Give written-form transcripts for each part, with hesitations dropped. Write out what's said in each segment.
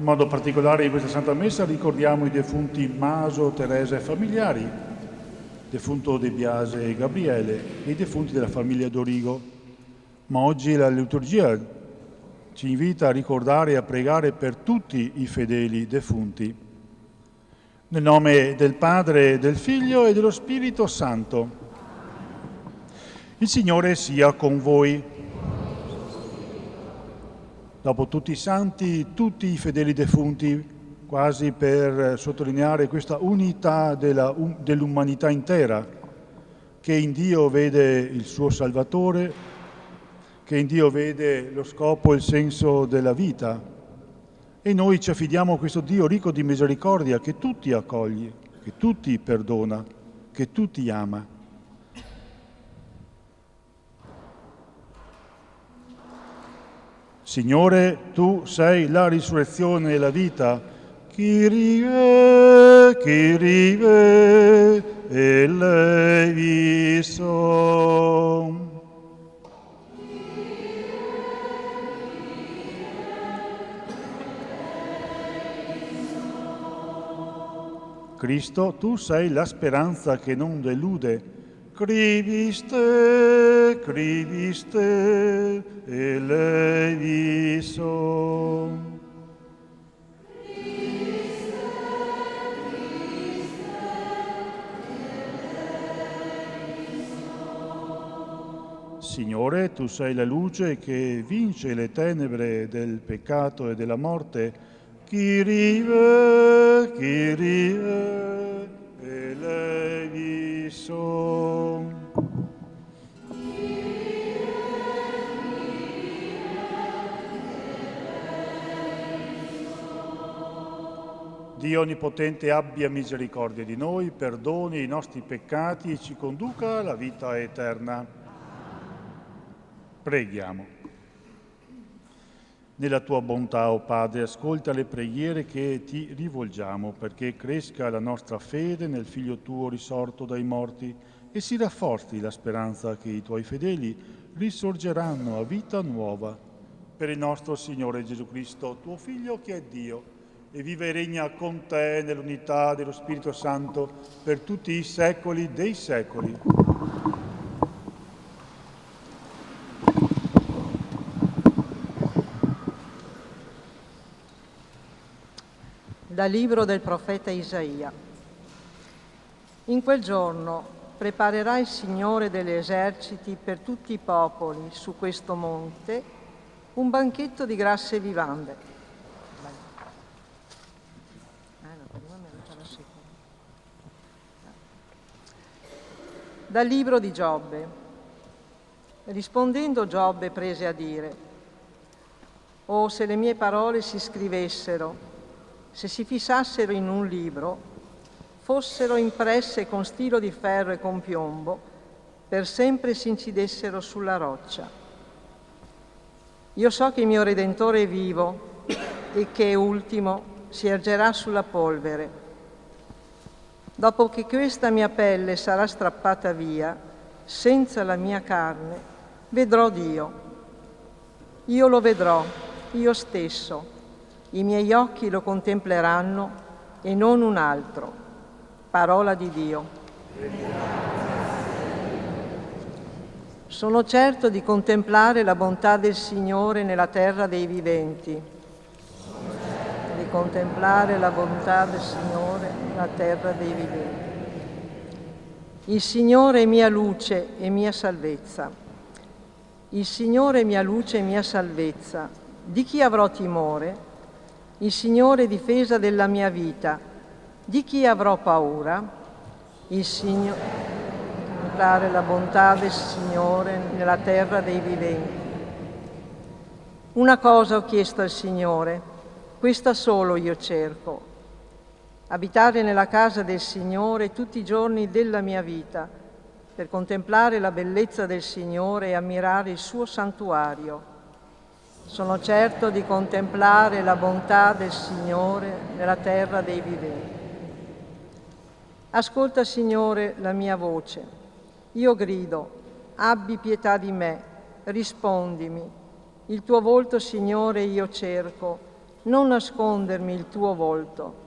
modo particolare in questa Santa Messa ricordiamo i defunti Maso, Teresa e familiari, defunto De Biase e Gabriele e i defunti della famiglia Dorigo. Ma oggi la liturgia ci invita a ricordare e a pregare per tutti i fedeli defunti. Nel nome del Padre, del Figlio e dello Spirito Santo. Il Signore sia con voi. Dopo tutti i santi, tutti i fedeli defunti, quasi per sottolineare questa unità dell'umanità intera, che in Dio vede il suo Salvatore, che in Dio vede lo scopo e il senso della vita. E noi ci affidiamo a questo Dio ricco di misericordia, che tutti accoglie, che tutti perdona, che tutti ama. Signore, tu sei la risurrezione e la vita. Kyrie, Kyrie, eleison. Cristo, tu sei la speranza che non delude. Criviste, Criviste, eleison. Signore, tu sei la luce che vince le tenebre del peccato e della morte. Kyrie, Kyrie, eleison. Dio Onnipotente abbia misericordia di noi, perdoni i nostri peccati e ci conduca alla vita eterna. Preghiamo. Nella tua bontà, o Padre, ascolta le preghiere che ti rivolgiamo, perché cresca la nostra fede nel Figlio tuo risorto dai morti e si rafforzi la speranza che i tuoi fedeli risorgeranno a vita nuova. Per il nostro Signore Gesù Cristo, tuo Figlio che è Dio, e vive e regna con te nell'unità dello Spirito Santo per tutti i secoli dei secoli. Dal libro del profeta Isaia. In quel giorno preparerà il Signore degli eserciti per tutti i popoli su questo monte un banchetto di grasse vivande. Dal libro di Giobbe. Rispondendo Giobbe prese a dire: «Oh, se le mie parole si scrivessero, se si fissassero in un libro, fossero impresse con stilo di ferro e con piombo, per sempre si incidessero sulla roccia. Io so che il mio Redentore è vivo e che ultimo si ergerà sulla polvere. Dopo che questa mia pelle sarà strappata via, senza la mia carne, vedrò Dio. Io lo vedrò, io stesso. I miei occhi lo contempleranno e non un altro. Parola di Dio. Sono certo di contemplare la bontà del Signore nella terra dei viventi. Di contemplare la bontà del Signore nella terra dei viventi. Il Signore è mia luce e mia salvezza. Il Signore è mia luce e mia salvezza. Di chi avrò timore? Il Signore è difesa della mia vita. Di chi avrò paura? Il Signore, contemplare la bontà del Signore nella terra dei viventi. Una cosa ho chiesto al Signore, questa solo io cerco: abitare nella casa del Signore tutti i giorni della mia vita, per contemplare la bellezza del Signore e ammirare il suo santuario. Sono certo di contemplare la bontà del Signore nella terra dei viventi. Ascolta, Signore, la mia voce. Io grido, abbi pietà di me, rispondimi. Il tuo volto, Signore, io cerco. non nascondermi il tuo volto.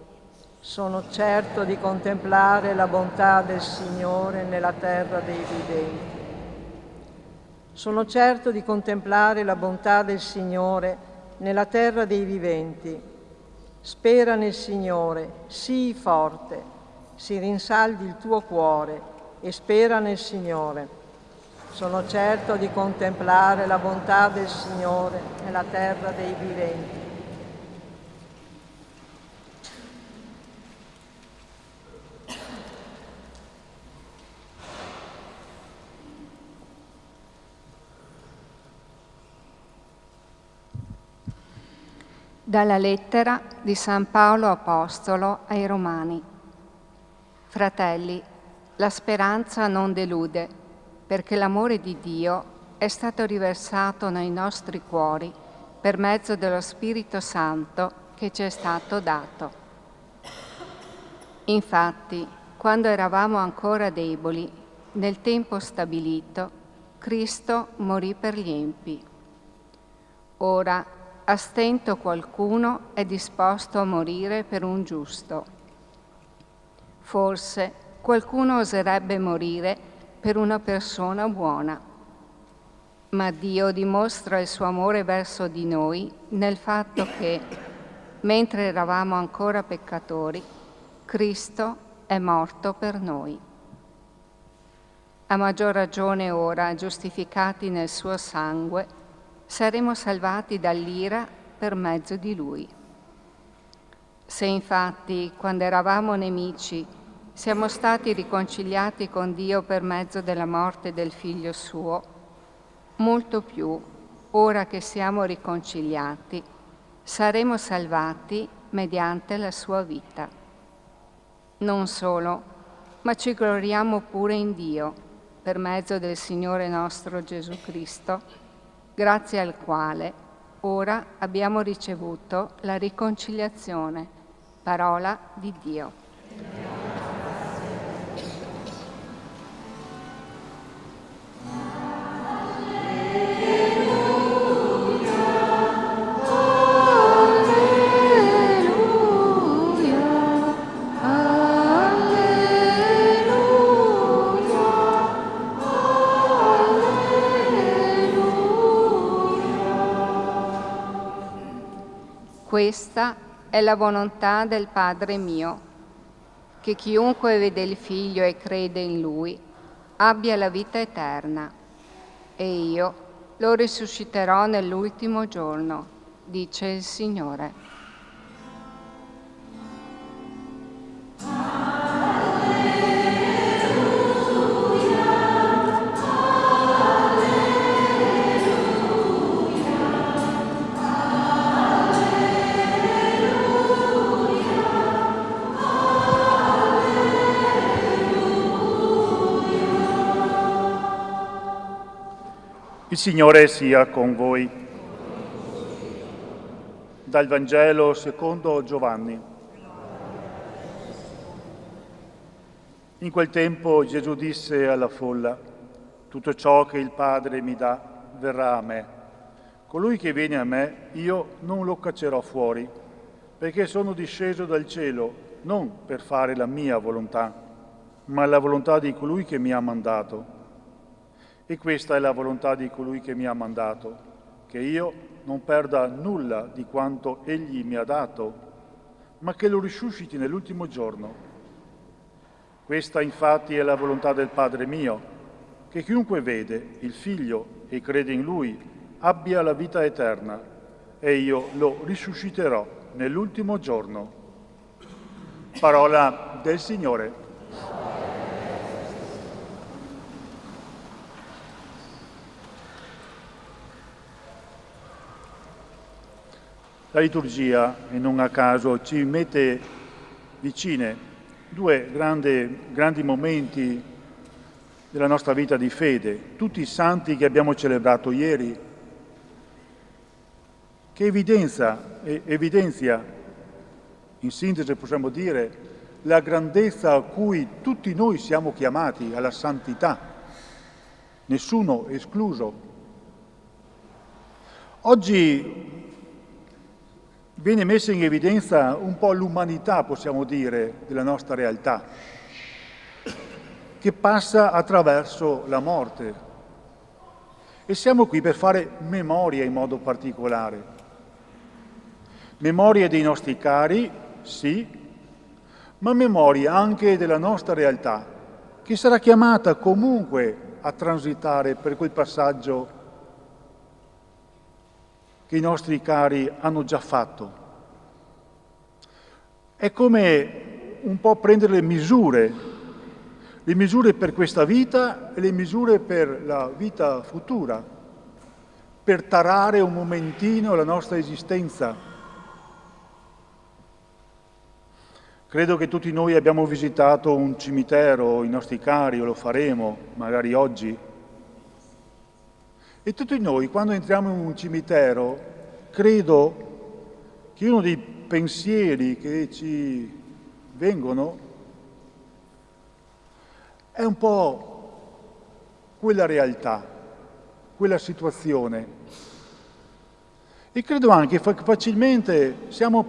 Sono certo di contemplare la bontà del Signore nella terra dei viventi. Sono certo di contemplare la bontà del Signore nella terra dei viventi. Spera nel Signore, sii forte, si rinsaldi il tuo cuore e spera nel Signore. Sono certo di contemplare la bontà del Signore nella terra dei viventi. Dalla lettera di San Paolo Apostolo ai Romani. Fratelli, la speranza non delude, perché l'amore di Dio è stato riversato nei nostri cuori per mezzo dello Spirito Santo che ci è stato dato. Infatti, quando eravamo ancora deboli, nel tempo stabilito, Cristo morì per gli empi. Ora, a stento qualcuno è disposto a morire per un giusto. Forse qualcuno oserebbe morire per una persona buona. Ma Dio dimostra il suo amore verso di noi nel fatto che, mentre eravamo ancora peccatori, Cristo è morto per noi. A maggior ragione ora, giustificati nel suo sangue, saremo salvati dall'ira per mezzo di Lui. Se infatti, quando eravamo nemici, siamo stati riconciliati con Dio per mezzo della morte del Figlio Suo, molto più, ora che siamo riconciliati, saremo salvati mediante la sua vita. Non solo, ma ci gloriamo pure in Dio, per mezzo del Signore nostro Gesù Cristo, grazie al quale ora abbiamo ricevuto la riconciliazione, parola di Dio. Questa è la volontà del Padre mio, che chiunque vede il Figlio e crede in Lui abbia la vita eterna, e io lo risusciterò nell'ultimo giorno, dice il Signore. Il Signore sia con voi. Dal Vangelo secondo Giovanni. In quel tempo Gesù disse alla folla: tutto ciò che il Padre mi dà verrà a me. Colui che viene a me, io non lo caccerò fuori, perché sono disceso dal cielo non per fare la mia volontà, ma la volontà di colui che mi ha mandato. E questa è la volontà di colui che mi ha mandato, che io non perda nulla di quanto egli mi ha dato, ma che lo risusciti nell'ultimo giorno. Questa infatti è la volontà del Padre mio, che chiunque vede il Figlio e crede in Lui abbia la vita eterna, e io lo risusciterò nell'ultimo giorno. Parola del Signore. La liturgia, e non a caso, ci mette vicine due grandi momenti della nostra vita di fede, tutti i santi che abbiamo celebrato ieri, che evidenzia, in sintesi possiamo dire, la grandezza a cui tutti noi siamo chiamati, alla santità, nessuno escluso. Oggi viene messa in evidenza un po' l'umanità, possiamo dire, della nostra realtà, che passa attraverso la morte. E siamo qui per fare memoria in modo particolare. Memoria dei nostri cari, sì, ma memoria anche della nostra realtà, che sarà chiamata comunque a transitare per quel passaggio che i nostri cari hanno già fatto. È come un po' prendere le misure per questa vita e le misure per la vita futura, per tarare un momentino la nostra esistenza. Credo che tutti noi abbiamo visitato un cimitero, i nostri cari, o lo faremo, magari oggi. E tutti noi, quando entriamo in un cimitero, credo che uno dei pensieri che ci vengono è un po' quella realtà, quella situazione. E credo anche che facilmente siamo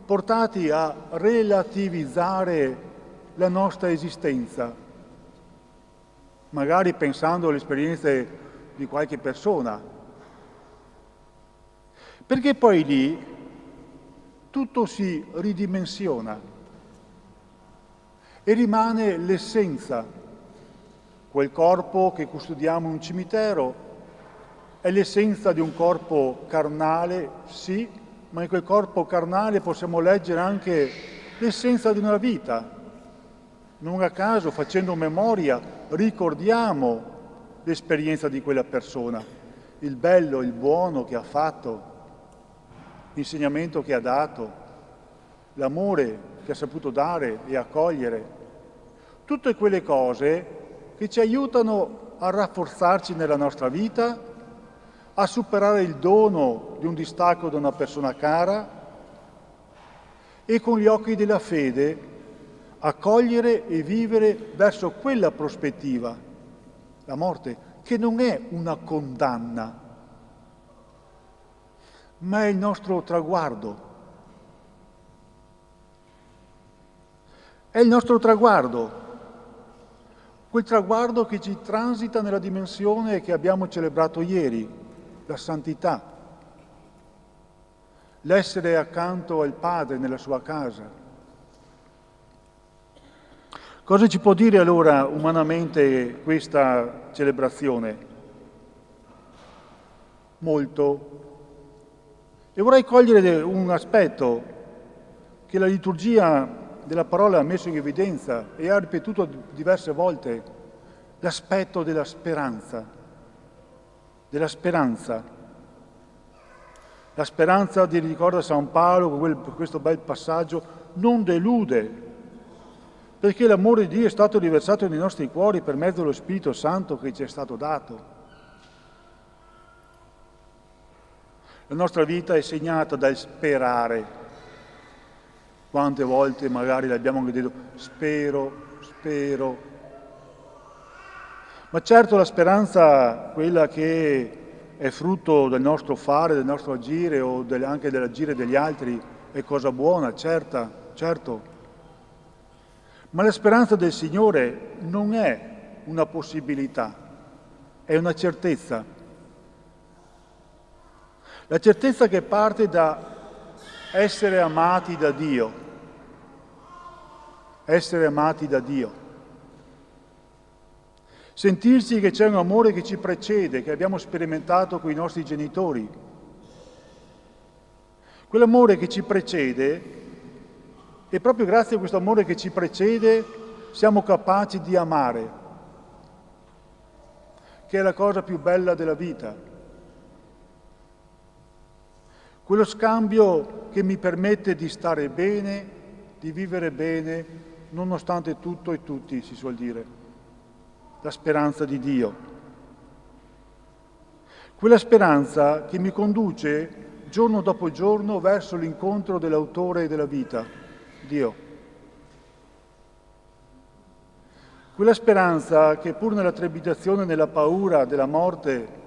portati a relativizzare la nostra esistenza, magari pensando alle esperienze di qualche persona, perché poi lì tutto si ridimensiona e rimane l'essenza. Quel corpo che custodiamo in un cimitero è l'essenza di un corpo carnale, sì, ma in quel corpo carnale possiamo leggere anche l'essenza di una vita. Non a caso, facendo memoria, ricordiamo l'esperienza di quella persona, il bello, il buono che ha fatto, l'insegnamento che ha dato, l'amore che ha saputo dare e accogliere. Tutte quelle cose che ci aiutano a rafforzarci nella nostra vita, a superare il dono di un distacco da una persona cara e con gli occhi della fede accogliere e vivere verso quella prospettiva, la morte, che non è una condanna, ma è il nostro traguardo. È il nostro traguardo, quel traguardo che ci transita nella dimensione che abbiamo celebrato ieri, la santità, l'essere accanto al Padre nella sua casa. Cosa ci può dire allora umanamente questa celebrazione? Molto. E vorrei cogliere un aspetto che la liturgia della parola ha messo in evidenza e ha ripetuto diverse volte, l'aspetto della speranza. Della speranza. La speranza, di ricorda San Paolo, con questo bel passaggio, non delude, perché l'amore di Dio è stato riversato nei nostri cuori per mezzo dello Spirito Santo che ci è stato dato. La nostra vita è segnata dal sperare. Quante volte magari l'abbiamo anche detto, spero. Ma certo la speranza, quella che è frutto del nostro fare, del nostro agire o anche dell'agire degli altri, è cosa buona, certo. Ma la speranza del Signore non è una possibilità, è una certezza. La certezza che parte da essere amati da Dio. Essere amati da Dio. Sentirsi che c'è un amore che ci precede, che abbiamo sperimentato con i nostri genitori. Quell'amore che ci precede, e proprio grazie a questo amore che ci precede, siamo capaci di amare, che è la cosa più bella della vita. Quello scambio che mi permette di stare bene, di vivere bene, nonostante tutto e tutti, si suol dire. La speranza di Dio. Quella speranza che mi conduce giorno dopo giorno verso l'incontro dell'autore della vita, Dio. Quella speranza che pur nella trepidazione, nella paura della morte,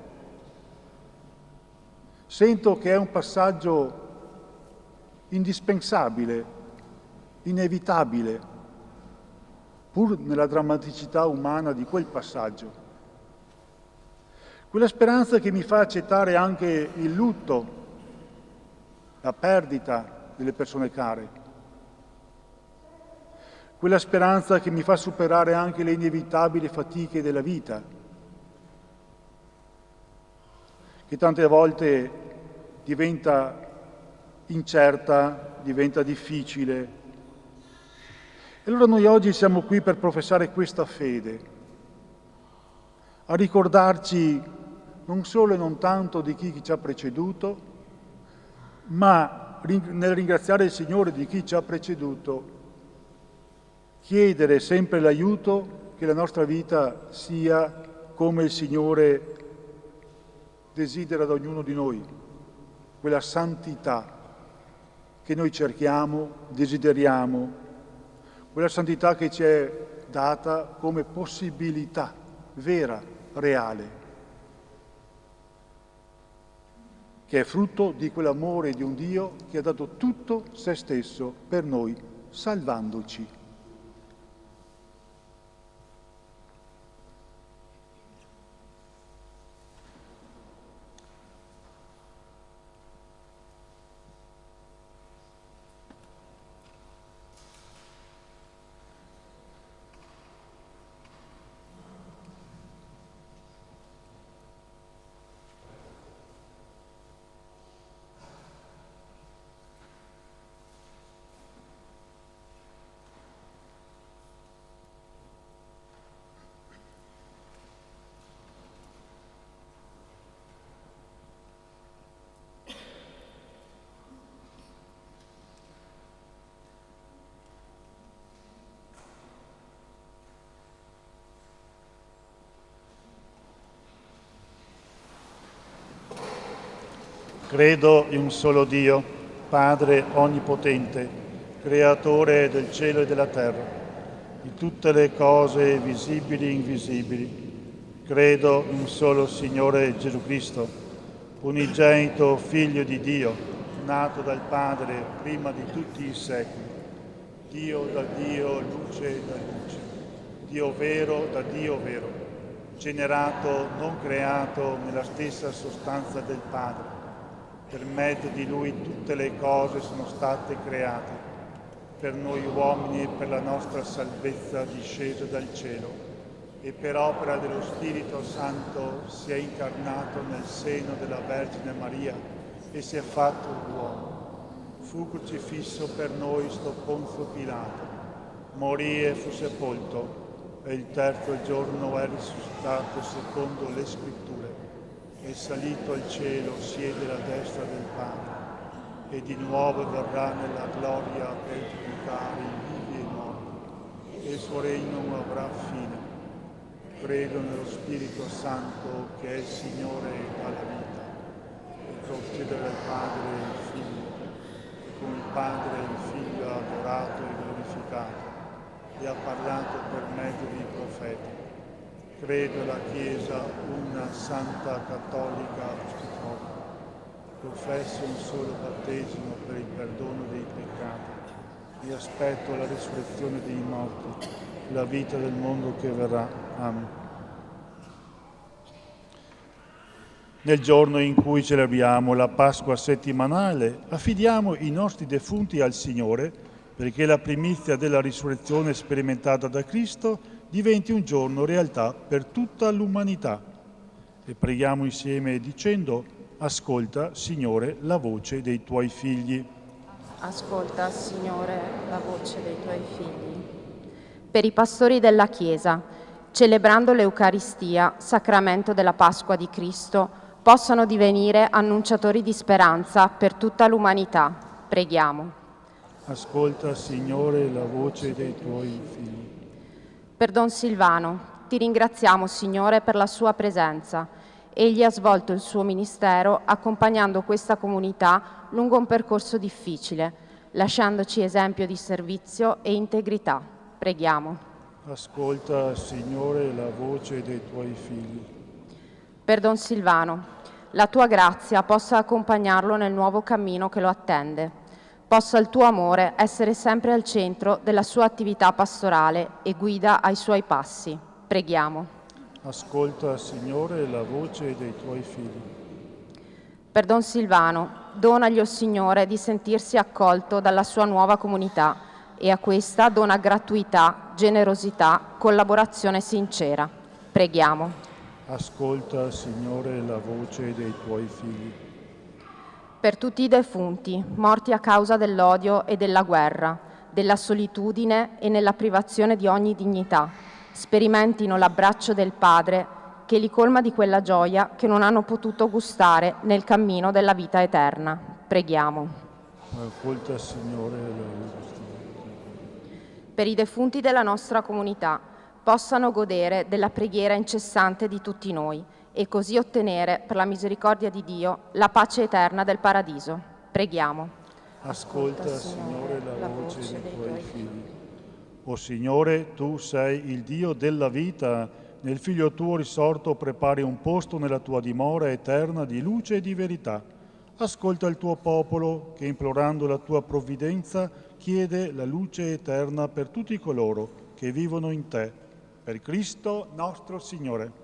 sento che è un passaggio indispensabile, inevitabile, pur nella drammaticità umana di quel passaggio. Quella speranza che mi fa accettare anche il lutto, la perdita delle persone care. Quella speranza che mi fa superare anche le inevitabili fatiche della vita, che tante volte diventa incerta, diventa difficile. E allora noi oggi siamo qui per professare questa fede, a ricordarci non solo e non tanto di chi ci ha preceduto, ma nel ringraziare il Signore di chi ci ha preceduto, chiedere sempre l'aiuto che la nostra vita sia come il Signore desidera da ognuno di noi, quella santità che noi cerchiamo, desideriamo, quella santità che ci è data come possibilità vera, reale, che è frutto di quell'amore di un Dio che ha dato tutto se stesso per noi, salvandoci. Credo in un solo Dio, Padre onnipotente, creatore del cielo e della terra, di tutte le cose visibili e invisibili. Credo in un solo Signore Gesù Cristo, unigenito Figlio di Dio, nato dal Padre prima di tutti i secoli, Dio da Dio, luce da luce, Dio vero da Dio vero, generato, non creato nella stessa sostanza del Padre. Per mezzo di Lui tutte le cose sono state create, per noi uomini e per la nostra salvezza disceso dal cielo, e per opera dello Spirito Santo si è incarnato nel seno della Vergine Maria e si è fatto uomo. Fu crocifisso per noi sto Ponzio Pilato, morì e fu sepolto, e il terzo giorno è risuscitato secondo le Scritture. È salito al cielo, siede alla destra del Padre, e di nuovo verrà nella gloria per giudicare i vivi e i morti, e il suo regno non avrà fine. Credo nello Spirito Santo, che è il Signore dalla vita, e procede dal Padre e il Figlio, e con il Padre e il Figlio ha adorato e glorificato, e ha parlato per mezzo dei profeti. Credo alla Chiesa, una santa cattolica apostolica. Professo un solo battesimo per il perdono dei peccati e aspetto la risurrezione dei morti, la vita del mondo che verrà. Amen. Nel giorno in cui celebriamo la Pasqua settimanale, affidiamo i nostri defunti al Signore perché la primizia della risurrezione sperimentata da Cristo diventi un giorno realtà per tutta l'umanità. E preghiamo insieme dicendo: ascolta, Signore, la voce dei Tuoi figli. Ascolta, Signore, la voce dei Tuoi figli. Per i pastori della Chiesa, celebrando l'Eucaristia, sacramento della Pasqua di Cristo, possano divenire annunciatori di speranza per tutta l'umanità. Preghiamo. Ascolta, Signore, la voce dei Tuoi figli. Per Don Silvano, ti ringraziamo, Signore, per la sua presenza. Egli ha svolto il suo ministero accompagnando questa comunità lungo un percorso difficile, lasciandoci esempio di servizio e integrità. Preghiamo. Ascolta, Signore, la voce dei Tuoi figli. Per Don Silvano, la Tua grazia possa accompagnarlo nel nuovo cammino che lo attende. possa il tuo amore essere sempre al centro della sua attività pastorale e guida ai suoi passi. Preghiamo. Ascolta, Signore, la voce dei tuoi figli. Per Don Silvano, donagli, o Signore, di sentirsi accolto dalla sua nuova comunità e a questa dona gratuità, generosità, collaborazione sincera. Preghiamo. Ascolta, Signore, la voce dei tuoi figli. Per tutti i defunti, morti a causa dell'odio e della guerra, della solitudine e nella privazione di ogni dignità, sperimentino l'abbraccio del Padre che li colma di quella gioia che non hanno potuto gustare nel cammino della vita eterna. Preghiamo. Ascolta, Signore, la voce. Per i defunti della nostra comunità, possano godere della preghiera incessante di tutti noi e così ottenere, per la misericordia di Dio, la pace eterna del paradiso. Preghiamo. Ascolta, Signore, la voce dei tuoi figli. O Signore, tu sei il Dio della vita, nel Figlio tuo risorto prepari un posto nella tua dimora eterna di luce e di verità. Ascolta il tuo popolo che, implorando la tua provvidenza, chiede la luce eterna per tutti coloro che vivono in te. Per Cristo nostro Signore.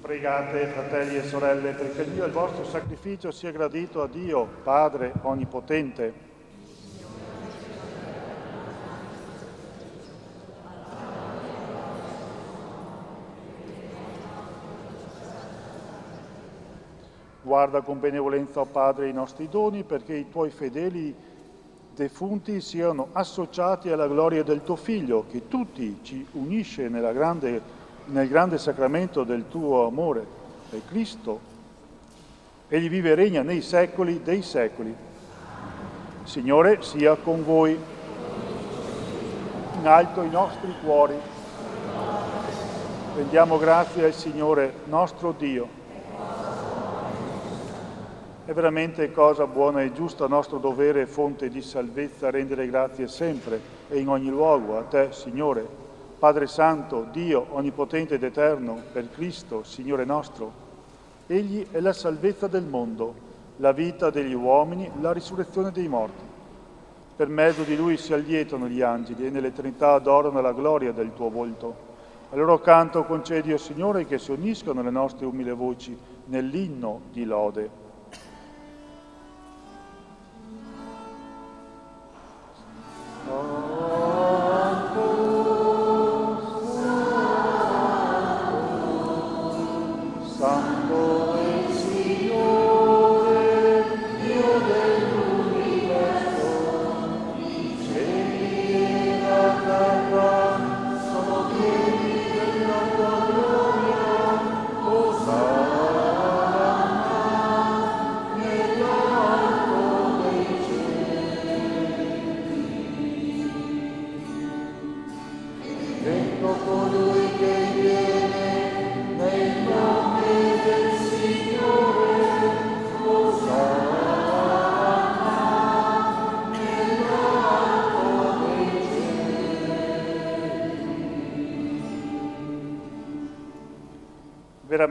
Pregate, fratelli e sorelle, perché il mio e il vostro sacrificio sia gradito a Dio, Padre Onnipotente. Guarda con benevolenza, o Padre, i nostri doni, perché i tuoi fedeli defunti siano associati alla gloria del tuo Figlio, che tutti ci unisce nel grande sacramento del tuo amore, per Cristo. Egli vive e regna nei secoli dei secoli. Signore, sia con voi. In alto i nostri cuori. Rendiamo grazie al Signore nostro Dio. È veramente cosa buona e giusta, nostro dovere e fonte di salvezza, rendere grazie sempre e in ogni luogo a te, Signore, Padre Santo, Dio Onnipotente ed Eterno, per Cristo, Signore nostro. Egli è la salvezza del mondo, la vita degli uomini, la risurrezione dei morti. Per mezzo di Lui si allietano gli angeli e nell'eternità adorano la gloria del tuo volto. Al loro canto concedi, o Signore, che si uniscono le nostre umili voci nell'inno di lode. Santo è il Signore, Dio dell'universo, i cieli e la terra sono pieni della tua gloria. Osanna.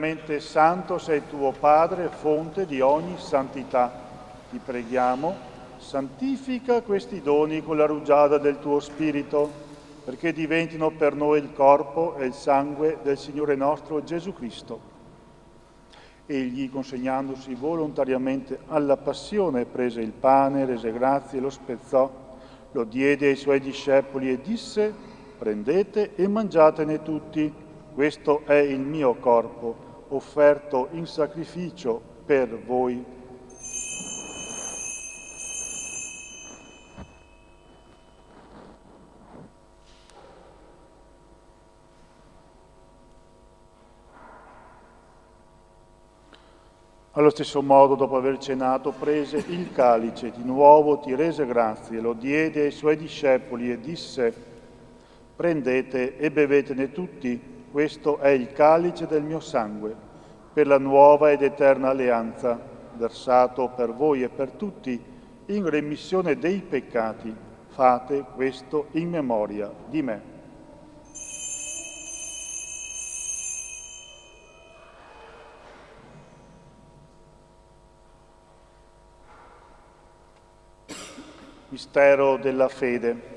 veramente santo sei tuo Padre, fonte di ogni santità. Ti preghiamo, santifica questi doni con la rugiada del tuo Spirito, perché diventino per noi il corpo e il sangue del Signore nostro Gesù Cristo. Egli, consegnandosi volontariamente alla passione, prese il pane, rese grazie, lo spezzò, lo diede ai suoi discepoli e disse: prendete e mangiatene tutti, questo è il mio corpo, offerto in sacrificio per voi. Allo stesso modo, dopo aver cenato, prese il calice, di nuovo ti rese grazie, lo diede ai suoi discepoli e disse: prendete e bevetene tutti, questo è il calice del mio sangue, per la nuova ed eterna alleanza, versato per voi e per tutti, in remissione dei peccati. Fate questo in memoria di me. Mistero della fede.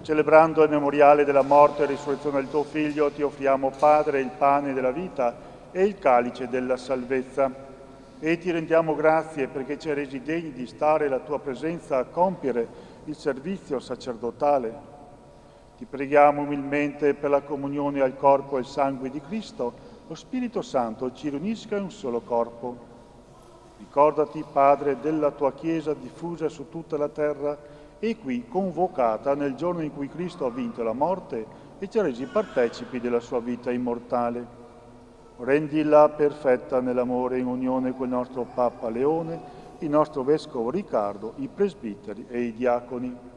Celebrando il memoriale della morte e risurrezione del tuo Figlio, ti offriamo, Padre, il pane della vita e il calice della salvezza. E ti rendiamo grazie perché ci hai resi degni di stare alla tua presenza a compiere il servizio sacerdotale. Ti preghiamo umilmente per la comunione al corpo e al sangue di Cristo, lo Spirito Santo ci riunisca in un solo corpo. Ricordati, Padre, della tua Chiesa diffusa su tutta la terra e qui convocata nel giorno in cui Cristo ha vinto la morte e ci ha resi partecipi della sua vita immortale. Rendila perfetta nell'amore in unione col nostro Papa Leone, il nostro Vescovo Riccardo, i presbiteri e i diaconi.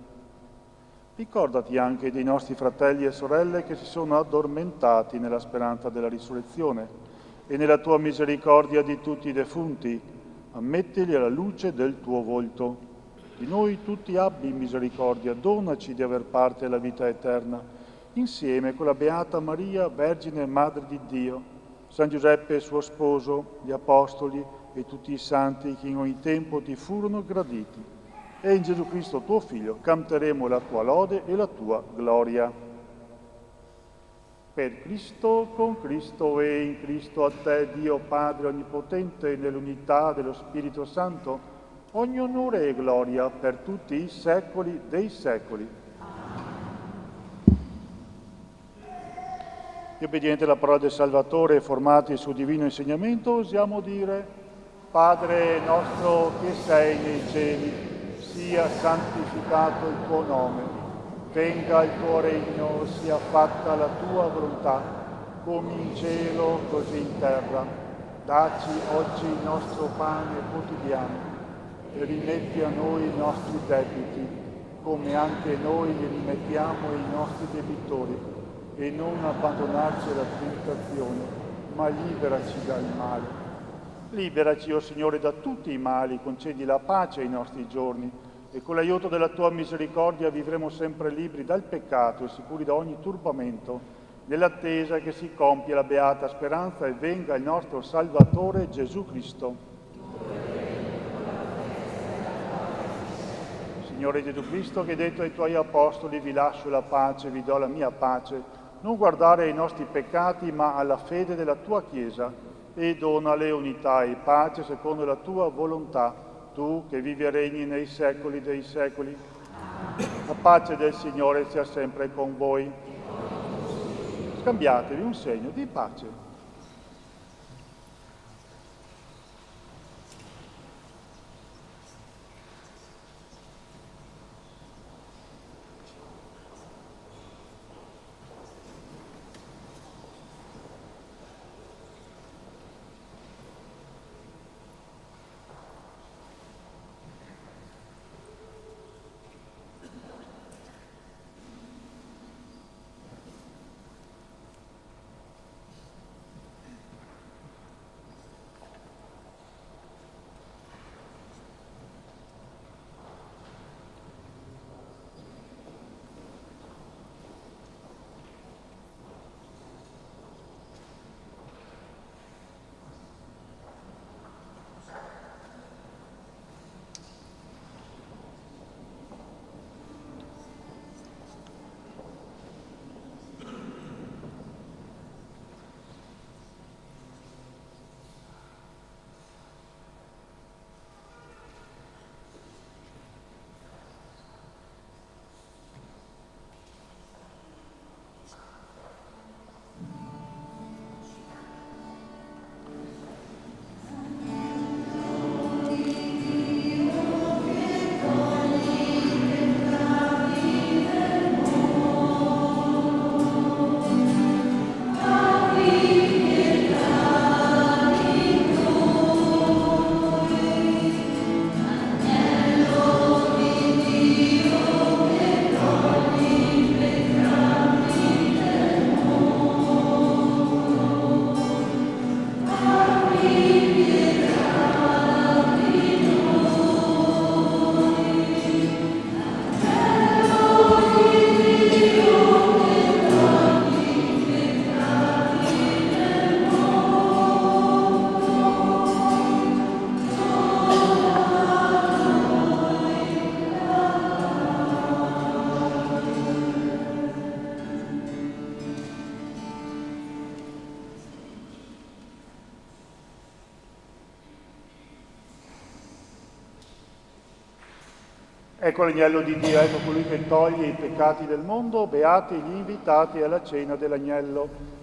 Ricordati anche dei nostri fratelli e sorelle che si sono addormentati nella speranza della risurrezione e nella tua misericordia di tutti i defunti, ammettili alla luce del tuo volto. Di noi tutti abbi misericordia, donaci di aver parte alla vita eterna, insieme con la Beata Maria, Vergine e Madre di Dio, San Giuseppe suo sposo, gli Apostoli e tutti i santi che in ogni tempo ti furono graditi. E in Gesù Cristo tuo Figlio canteremo la tua lode e la tua gloria. Per Cristo, con Cristo e in Cristo, a te, Dio Padre Onnipotente, nell'unità dello Spirito Santo, ogni onore e gloria per tutti i secoli dei secoli. E obbediente alla parola del Salvatore, formati sul divino insegnamento, osiamo dire: Padre nostro che sei nei cieli, sia santificato il tuo nome, venga il tuo regno, sia fatta la tua volontà, come in cielo così in terra. Dacci oggi il nostro pane quotidiano e rimetti a noi i nostri debiti, come anche noi li rimettiamo ai nostri debitori, e non abbandonarci alla tentazione, ma liberaci dal male. Liberaci, o Signore, da tutti i mali, concedi la pace ai nostri giorni e con l'aiuto della tua misericordia vivremo sempre liberi dal peccato e sicuri da ogni turbamento, nell'attesa che si compia la beata speranza e venga il nostro Salvatore Gesù Cristo. Signore Gesù Cristo, che hai detto ai tuoi apostoli: vi lascio la pace, vi do la mia pace, non guardare ai nostri peccati ma alla fede della tua Chiesa, e donale unità e pace secondo la tua volontà, tu che vivi e regni nei secoli dei secoli. La pace del Signore sia sempre con voi. Scambiatevi un segno di pace. Ecco l'agnello di Dio, ecco colui che toglie i peccati del mondo, beati gli invitati alla cena dell'agnello.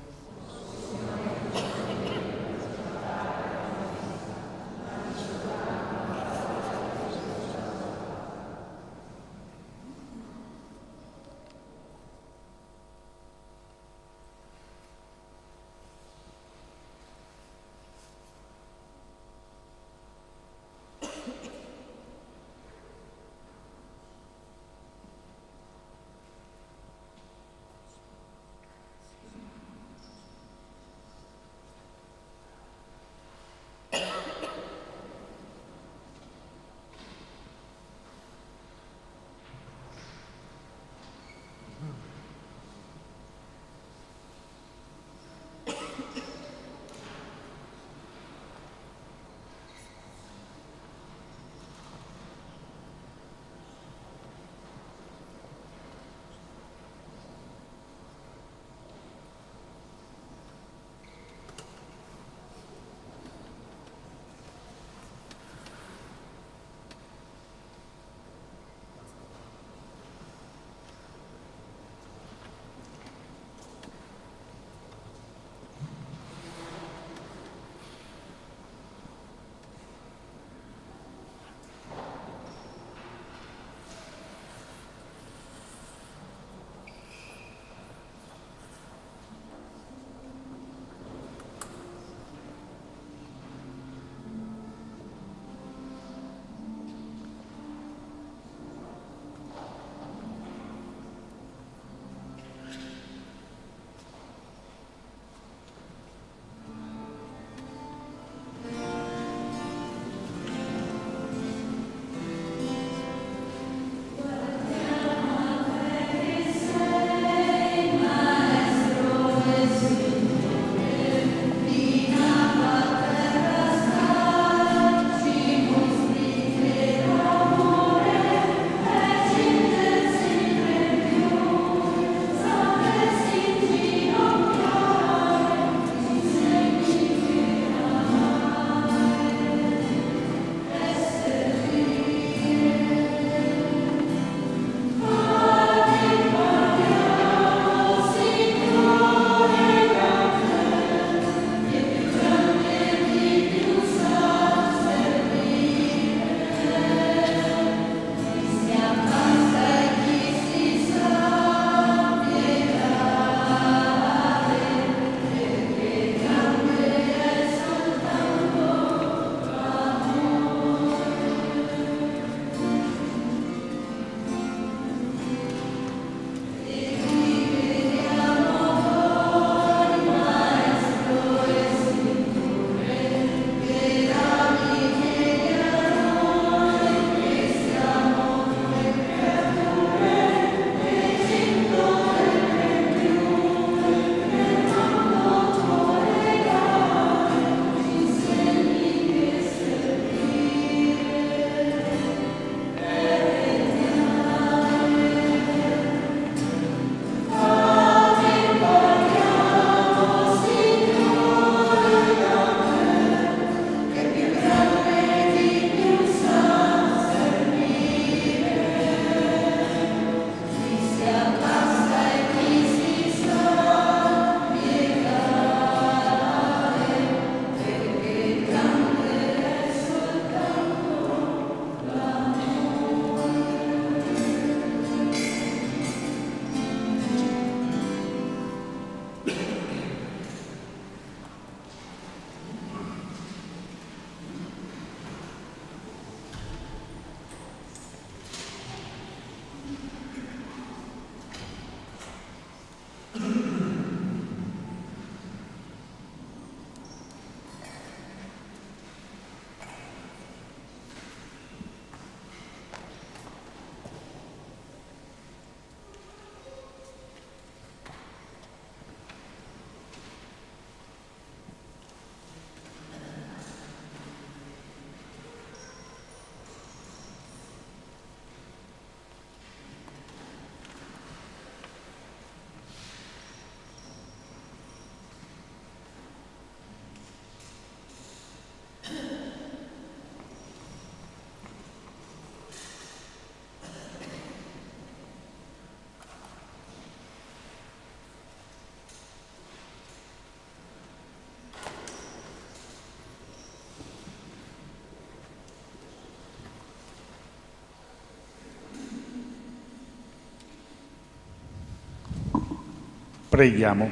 Preghiamo.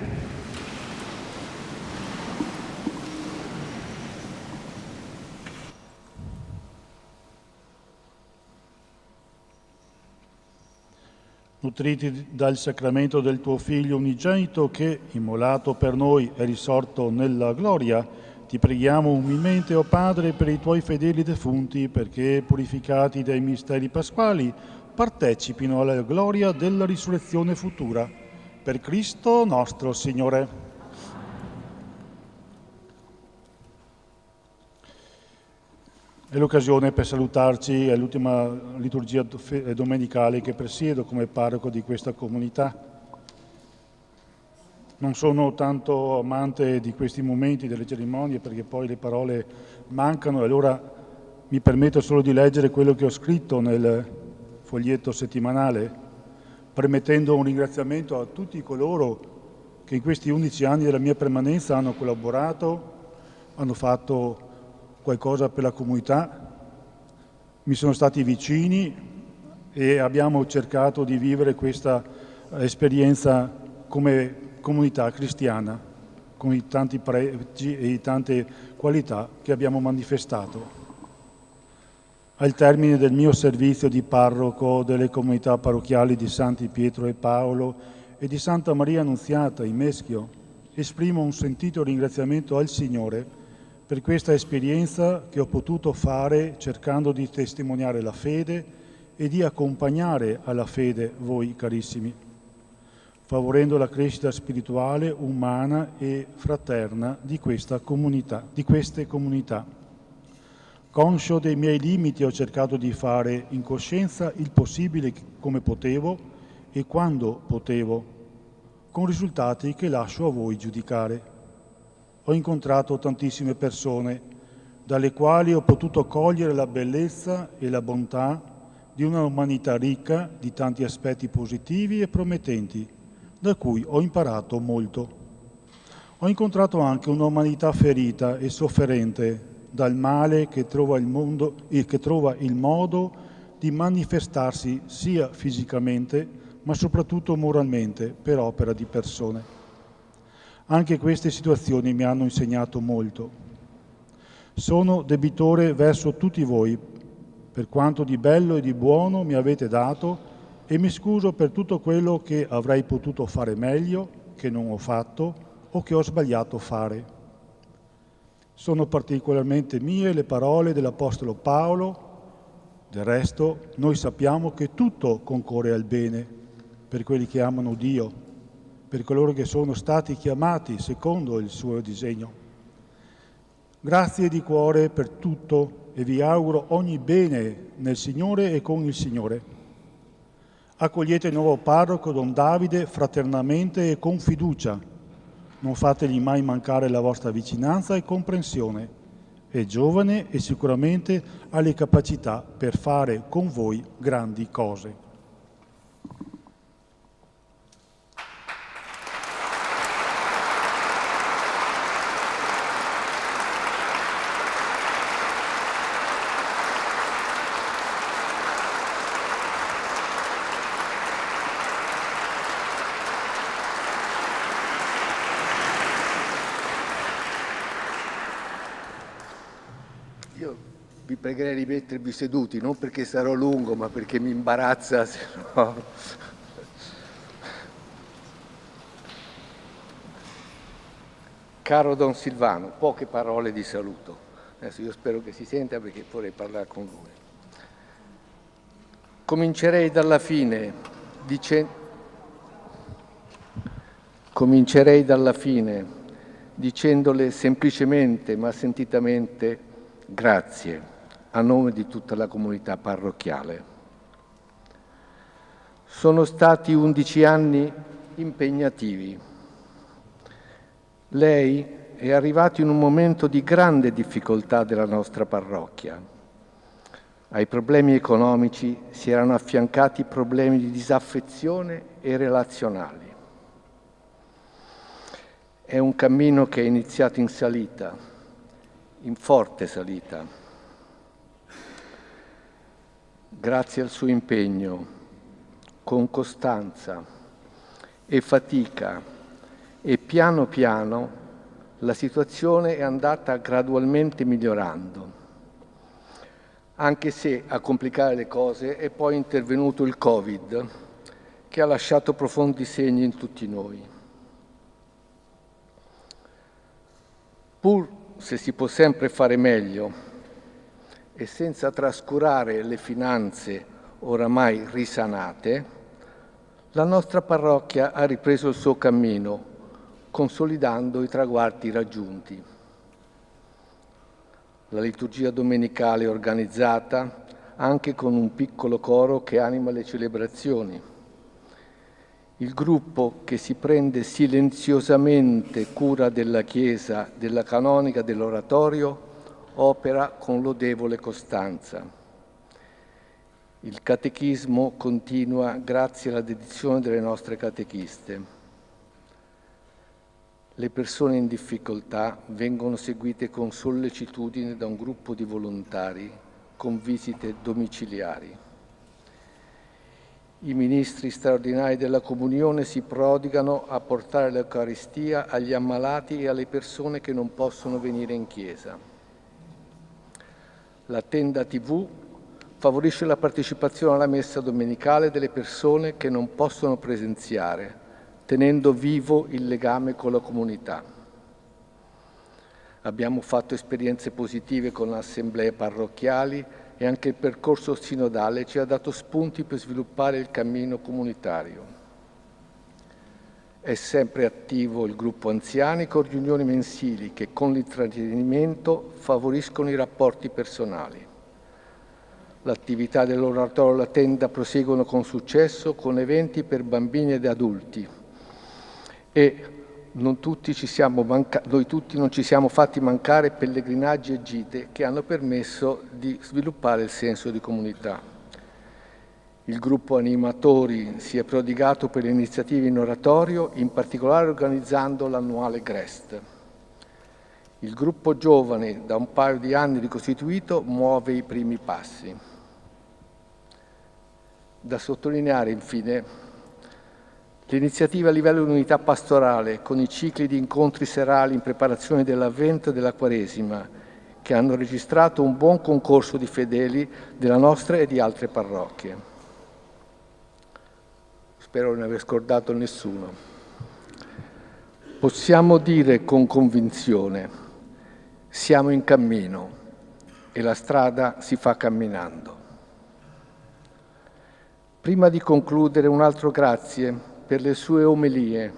Nutriti dal sacramento del tuo Figlio unigenito che, immolato per noi, è risorto nella gloria, ti preghiamo umilmente, o Padre, per i tuoi fedeli defunti, perché, purificati dai misteri pasquali, partecipino alla gloria della risurrezione futura. Per Cristo nostro Signore. È l'occasione per salutarci, è l'ultima liturgia domenicale che presiedo come parroco di questa comunità. Non sono tanto amante di questi momenti, delle cerimonie, perché poi le parole mancano, e allora mi permetto solo di leggere quello che ho scritto nel foglietto settimanale, permettendo un ringraziamento a tutti coloro che in questi 11 anni della mia permanenza hanno collaborato, hanno fatto qualcosa per la comunità, mi sono stati vicini e abbiamo cercato di vivere questa esperienza come comunità cristiana, con i tanti pregi e i tante qualità che abbiamo manifestato. Al termine del mio servizio di parroco delle comunità parrocchiali di Santi Pietro e Paolo e di Santa Maria Annunziata in Meschio, esprimo un sentito ringraziamento al Signore per questa esperienza che ho potuto fare cercando di testimoniare la fede e di accompagnare alla fede voi carissimi, favorendo la crescita spirituale, umana e fraterna di questa comunità, di queste comunità. Conscio dei miei limiti ho cercato di fare in coscienza il possibile come potevo e quando potevo, con risultati che lascio a voi giudicare. Ho incontrato tantissime persone, dalle quali ho potuto cogliere la bellezza e la bontà di una umanità ricca di tanti aspetti positivi e promettenti, da cui ho imparato molto. Ho incontrato anche un'umanità ferita e sofferente dal male che trova il modo di manifestarsi sia fisicamente, ma soprattutto moralmente, per opera di persone. Anche queste situazioni mi hanno insegnato molto. Sono debitore verso tutti voi, per quanto di bello e di buono mi avete dato, e mi scuso per tutto quello che avrei potuto fare meglio, che non ho fatto o che ho sbagliato fare. Sono particolarmente mie le parole dell'Apostolo Paolo. Del resto, noi sappiamo che tutto concorre al bene per quelli che amano Dio, per coloro che sono stati chiamati secondo il suo disegno. Grazie di cuore per tutto e vi auguro ogni bene nel Signore e con il Signore. Accogliete il nuovo parroco Don Davide fraternamente e con fiducia. Non fategli mai mancare la vostra vicinanza e comprensione. È giovane e sicuramente ha le capacità per fare con voi grandi cose. Io vi pregherei di mettervi seduti, non perché sarò lungo, ma perché mi imbarazza, se no. Caro Don Silvano, poche parole di saluto. Adesso io spero che si senta perché vorrei parlare con lui. Comincerei dalla fine dicendole semplicemente ma sentitamente grazie a nome di tutta la comunità parrocchiale. Sono stati 11 anni impegnativi. Lei è arrivato in un momento di grande difficoltà della nostra parrocchia. Ai problemi economici si erano affiancati problemi di disaffezione e relazionali. È un cammino che è iniziato in salita, in forte salita. Grazie al suo impegno, con costanza e fatica e piano piano la situazione è andata gradualmente migliorando, anche se a complicare le cose è poi intervenuto il Covid, che ha lasciato profondi segni in tutti noi. Pur se si può sempre fare meglio e senza trascurare le finanze oramai risanate, la nostra parrocchia ha ripreso il suo cammino, consolidando i traguardi raggiunti. La liturgia domenicale è organizzata anche con un piccolo coro che anima le celebrazioni. Il gruppo che si prende silenziosamente cura della Chiesa, della canonica, dell'oratorio, opera con lodevole costanza. Il catechismo continua grazie alla dedizione delle nostre catechiste. Le persone in difficoltà vengono seguite con sollecitudine da un gruppo di volontari con visite domiciliari. I ministri straordinari della comunione si prodigano a portare l'Eucaristia agli ammalati e alle persone che non possono venire in chiesa. La tenda TV favorisce la partecipazione alla messa domenicale delle persone che non possono presenziare, tenendo vivo il legame con la comunità. Abbiamo fatto esperienze positive con assemblee parrocchiali e anche il percorso sinodale ci ha dato spunti per sviluppare il cammino comunitario. È sempre attivo il gruppo anziani con riunioni mensili che con l'intrattenimento favoriscono i rapporti personali. L'attività dell'oratorio e la tenda proseguono con successo con eventi per bambini ed adulti e noi tutti non ci siamo fatti mancare pellegrinaggi e gite che hanno permesso di sviluppare il senso di comunità. Il gruppo animatori si è prodigato per le iniziative in oratorio, in particolare organizzando l'annuale Grest. Il gruppo giovane, da un paio di anni ricostituito, muove i primi passi. Da sottolineare, infine, l'iniziativa a livello di unità pastorale con i cicli di incontri serali in preparazione dell'Avvento e della Quaresima, che hanno registrato un buon concorso di fedeli della nostra e di altre parrocchie. Spero di non aver scordato nessuno. Possiamo dire con convinzione: siamo in cammino e la strada si fa camminando. Prima di concludere, un altro grazie per le sue omelie,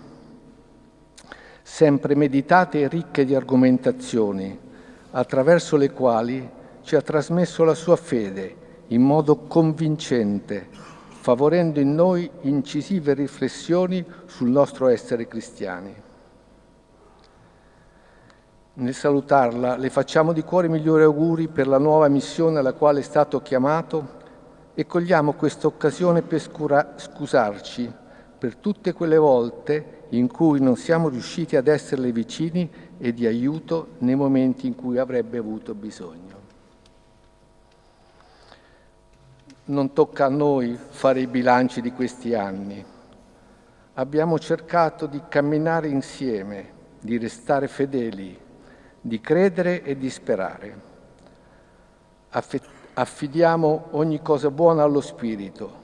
sempre meditate e ricche di argomentazioni, attraverso le quali ci ha trasmesso la sua fede in modo convincente, favorendo in noi incisive riflessioni sul nostro essere cristiani. Nel salutarla le facciamo di cuore i migliori auguri per la nuova missione alla quale è stato chiamato e cogliamo questa occasione per scusarci per tutte quelle volte in cui non siamo riusciti ad esserle vicini e di aiuto nei momenti in cui avrebbe avuto bisogno. Non tocca a noi fare i bilanci di questi anni. Abbiamo cercato di camminare insieme, di restare fedeli, di credere e di sperare. Affidiamo ogni cosa buona allo Spirito.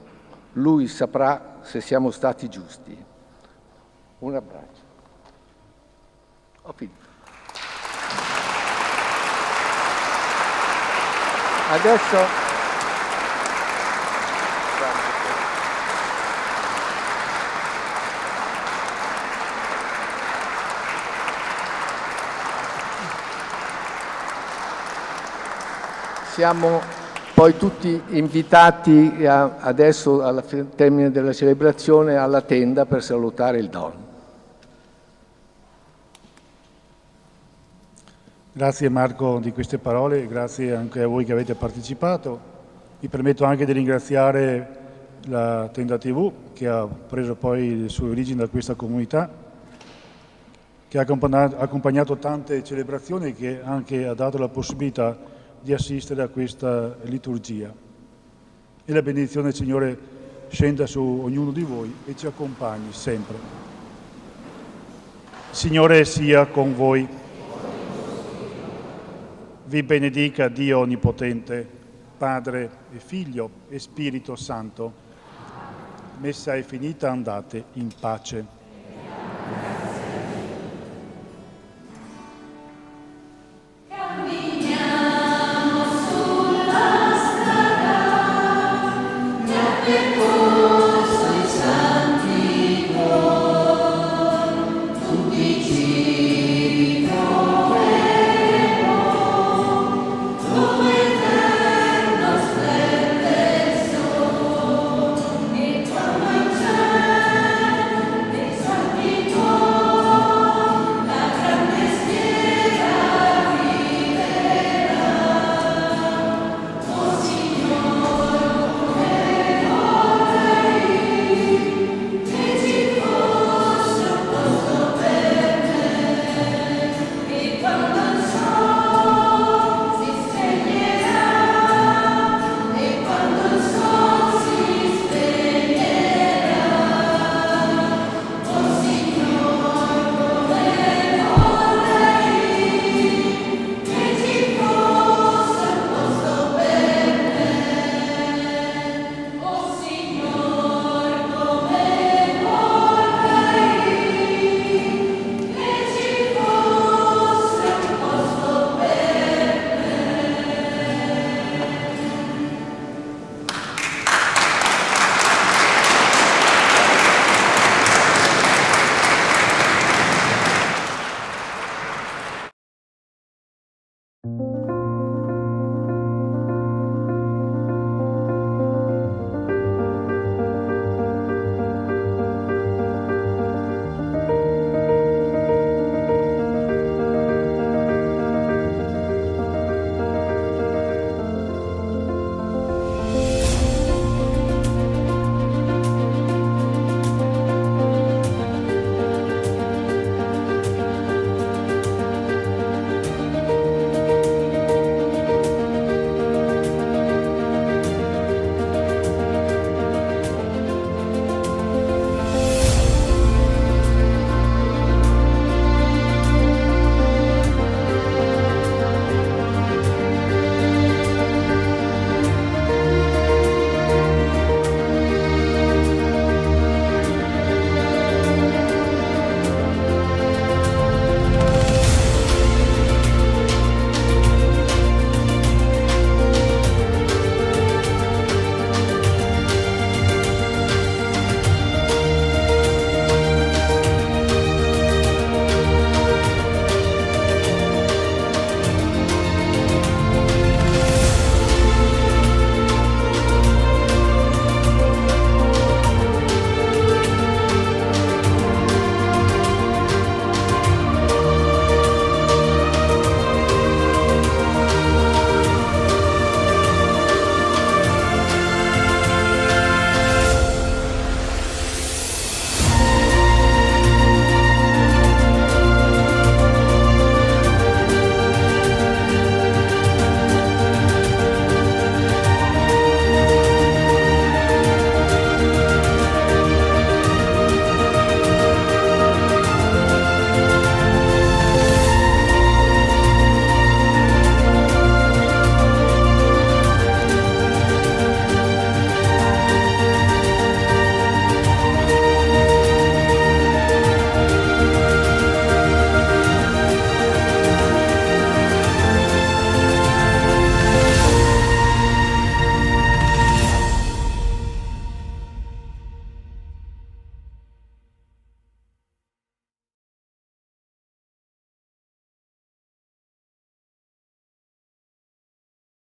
Lui saprà se siamo stati giusti. Un abbraccio. Ho finito. Adesso siamo poi tutti invitati adesso, al termine della celebrazione, alla tenda per salutare il Don. Grazie Marco di queste parole, grazie anche a voi che avete partecipato. Mi permetto anche di ringraziare la Tenda TV che ha preso poi le sue origini da questa comunità, che ha accompagnato tante celebrazioni e che anche ha dato la possibilità di assistere a questa liturgia. E la benedizione del Signore scenda su ognuno di voi e ci accompagni sempre. Signore sia con voi. Vi benedica Dio Onnipotente, Padre e Figlio e Spirito Santo. Messa è finita, andate in pace. Tutti